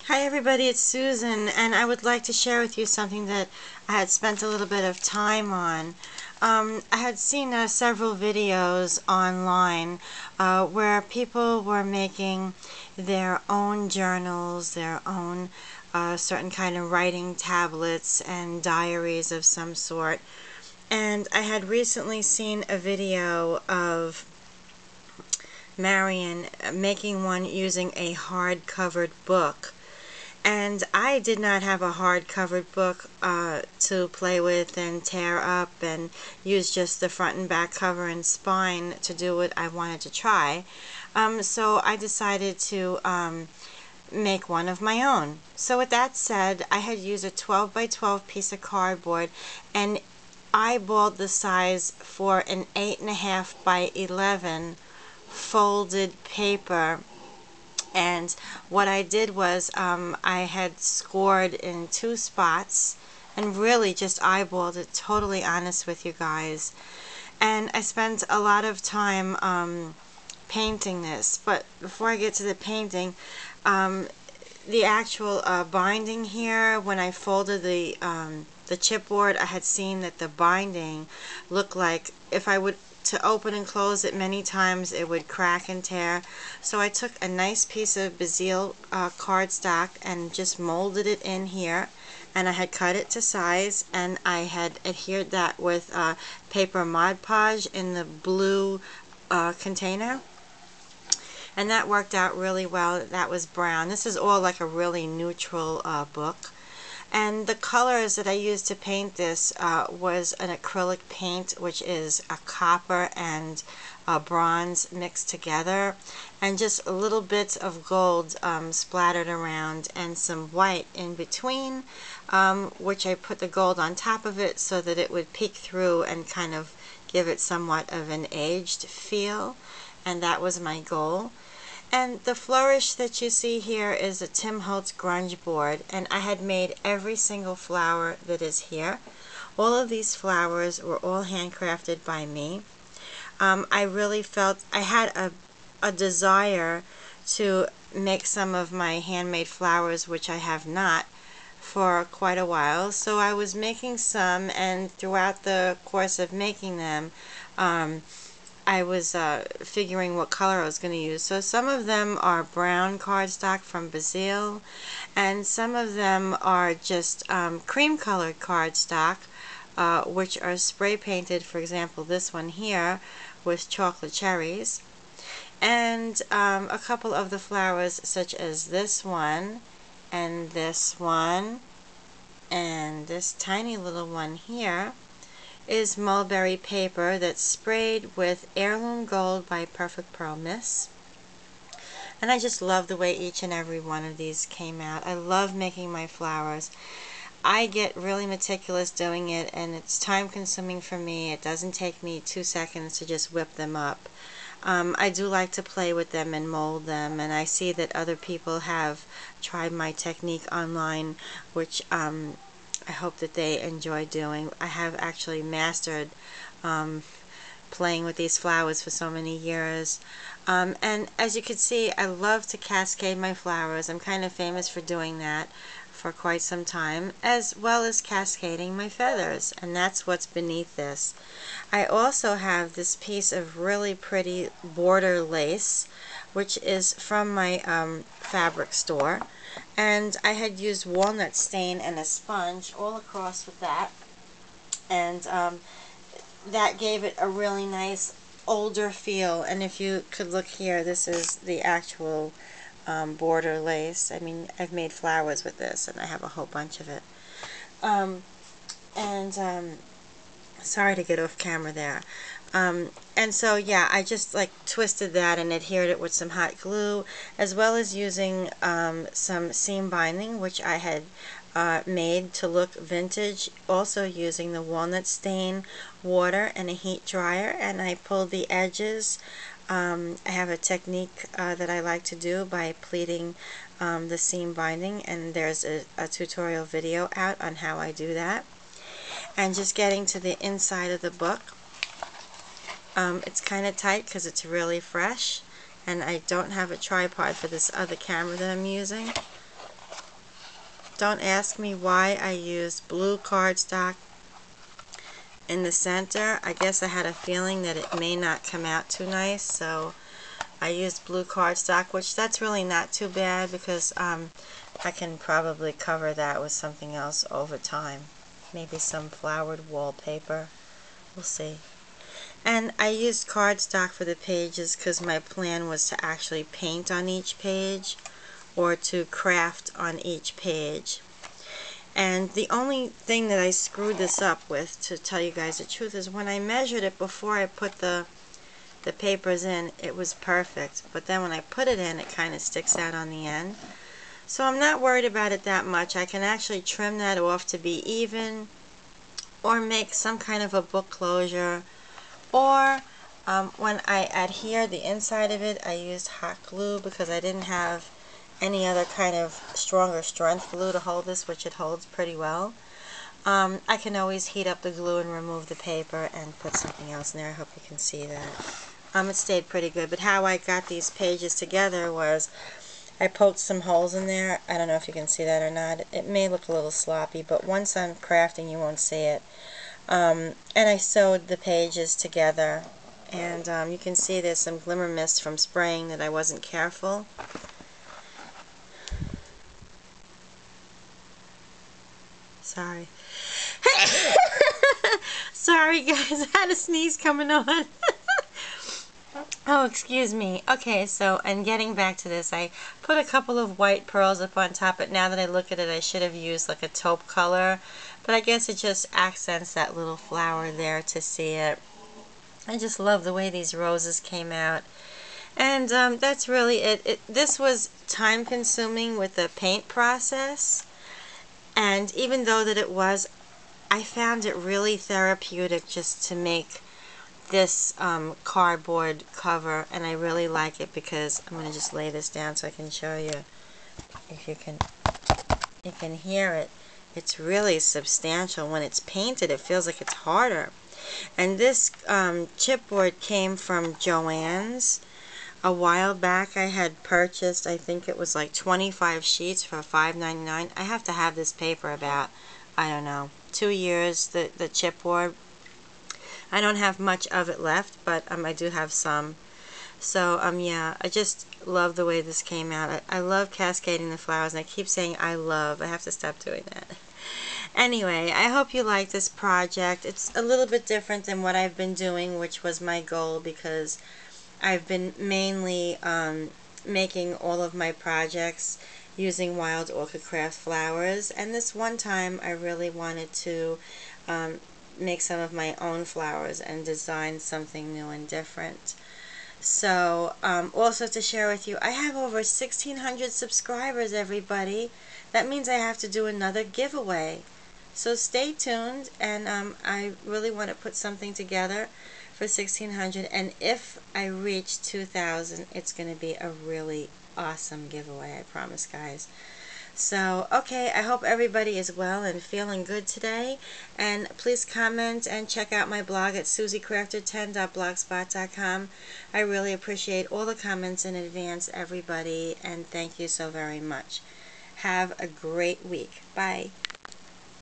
Hi everybody, it's Susan, and I would like to share with you something that I had spent a little bit of time on. I had seen several videos online where people were making their own journals, their own certain kind of writing tablets and diaries of some sort. And I had recently seen a video of Marion making one using a hard-covered book. And I did not have a hard-covered book to play with and tear up and use just the front and back cover and spine to do what I wanted to try. So I decided to make one of my own. So with that said, I had used a 12 by 12 piece of cardboard and eyeballed the size for an 8.5 by 11 folded paper. And what I did was I had scored in 2 spots and really just eyeballed it, totally honest with you guys. And I spent a lot of time painting this. But before I get to the painting, the actual binding here, when I folded the chipboard, I had seen that the binding looked like if I would to open and close it many times it would crack and tear. So I took a nice piece of Bazille cardstock and just molded it in here, and I had cut it to size, and I had adhered that with paper Mod Podge in the blue container, and that worked out really well. That was brown. This is all like a really neutral book. And the colors that I used to paint this was an acrylic paint, which is a copper and a bronze mixed together, and just little bits of gold splattered around and some white in between, which I put the gold on top of it so that it would peek through and kind of give it somewhat of an aged feel, and that was my goal. And the flourish that you see here is a Tim Holtz grunge board, and I had made every single flower that is here. All of these flowers were all handcrafted by me. I really felt I had a desire to make some of my handmade flowers, which I have not for quite a while. So I was making some, and throughout the course of making them, I was figuring what color I was going to use. So some of them are brown cardstock from Bazille, and some of them are just cream colored cardstock, which are spray painted. For example, this one here with chocolate cherries. And a couple of the flowers, such as this one, and this one, and this tiny little one here, is mulberry paper that's sprayed with Heirloom Gold by Perfect Pearl Mist. And I just love the way each and every one of these came out. I love making my flowers. I get really meticulous doing it, and it's time consuming for me. It doesn't take me 2 seconds to just whip them up. I do like to play with them and mold them, and I see that other people have tried my technique online, which I hope that they enjoy doing. I have actually mastered playing with these flowers for so many years. And as you can see, I love to cascade my flowers. I'm kind of famous for doing that for quite some time, as well as cascading my feathers, and that's what's beneath this. I also have this piece of really pretty border lace, which is from my fabric store, and I had used walnut stain and a sponge all across with that, and that gave it a really nice older feel. And if you could look here, this is the actual border lace. I mean, I've made flowers with this, and I have a whole bunch of it. Sorry to get off camera there. And so yeah, I just like twisted that and adhered it with some hot glue, as well as using some seam binding, which I had made to look vintage, also using the walnut stain, water, and a heat dryer. And I pulled the edges. I have a technique that I like to do by pleating the seam binding, and there's a tutorial video out on how I do that. And just getting to the inside of the book, it's kind of tight because it's really fresh, and I don't have a tripod for this other camera that I'm using. Don't ask me why I used blue cardstock in the center. I guess I had a feeling that it may not come out too nice, so I used blue cardstock, which that's really not too bad because I can probably cover that with something else over time. Maybe some flowered wallpaper. We'll see. And I used cardstock for the pages because my plan was to actually paint on each page or to craft on each page. And the only thing that I screwed this up with, to tell you guys the truth, is when I measured it before I put the papers in, it was perfect. But then when I put it in, it kind of sticks out on the end. So I'm not worried about it that much. I can actually trim that off to be even, or make some kind of a book closure. Or when I adhere the inside of it, I used hot glue because I didn't have any other kind of stronger strength glue to hold this, which it holds pretty well. I can always heat up the glue and remove the paper and put something else in there. I hope you can see that. It stayed pretty good, but how I got these pages together was I poked some holes in there. I don't know if you can see that or not. It may look a little sloppy, but once I'm crafting you won't see it. And I sewed the pages together, and you can see there's some glimmer mist from spraying that I wasn't careful. Sorry. Sorry guys, I had a sneeze coming on. Oh, excuse me. Okay, so, and getting back to this, I put a couple of white pearls up on top, but now that I look at it, I should have used like a taupe color, but I guess it just accents that little flower there to see it. I just love the way these roses came out. And that's really it. This was time consuming with the paint process, and even though that it was, I found it really therapeutic just to make this cardboard cover, and I really like it because I'm going to just lay this down so I can show you. If you can hear it. It's really substantial. When it's painted, it feels like it's harder. And this chipboard came from Joann's. A while back I had purchased, I think it was like 25 sheets for $5.99. I have to have this paper about, I don't know, 2 years, the chipboard. I don't have much of it left, but I do have some. So, yeah, I just love the way this came out. I love cascading the flowers, and I keep saying I love. I have to stop doing that. Anyway, I hope you like this project. It's a little bit different than what I've been doing, which was my goal, because I've been mainly making all of my projects using wild orchid craft flowers, and this one time I really wanted to make some of my own flowers and design something new and different. So, also to share with you, I have over 1,600 subscribers, everybody. That means I have to do another giveaway. So stay tuned, and I really want to put something together for 1,600, and if I reach 2,000, it's going to be a really awesome giveaway, I promise, guys. So, okay, I hope everybody is well and feeling good today. And please comment and check out my blog at suziecrafter10.blogspot.com. I really appreciate all the comments in advance, everybody, and thank you so very much. Have a great week. Bye.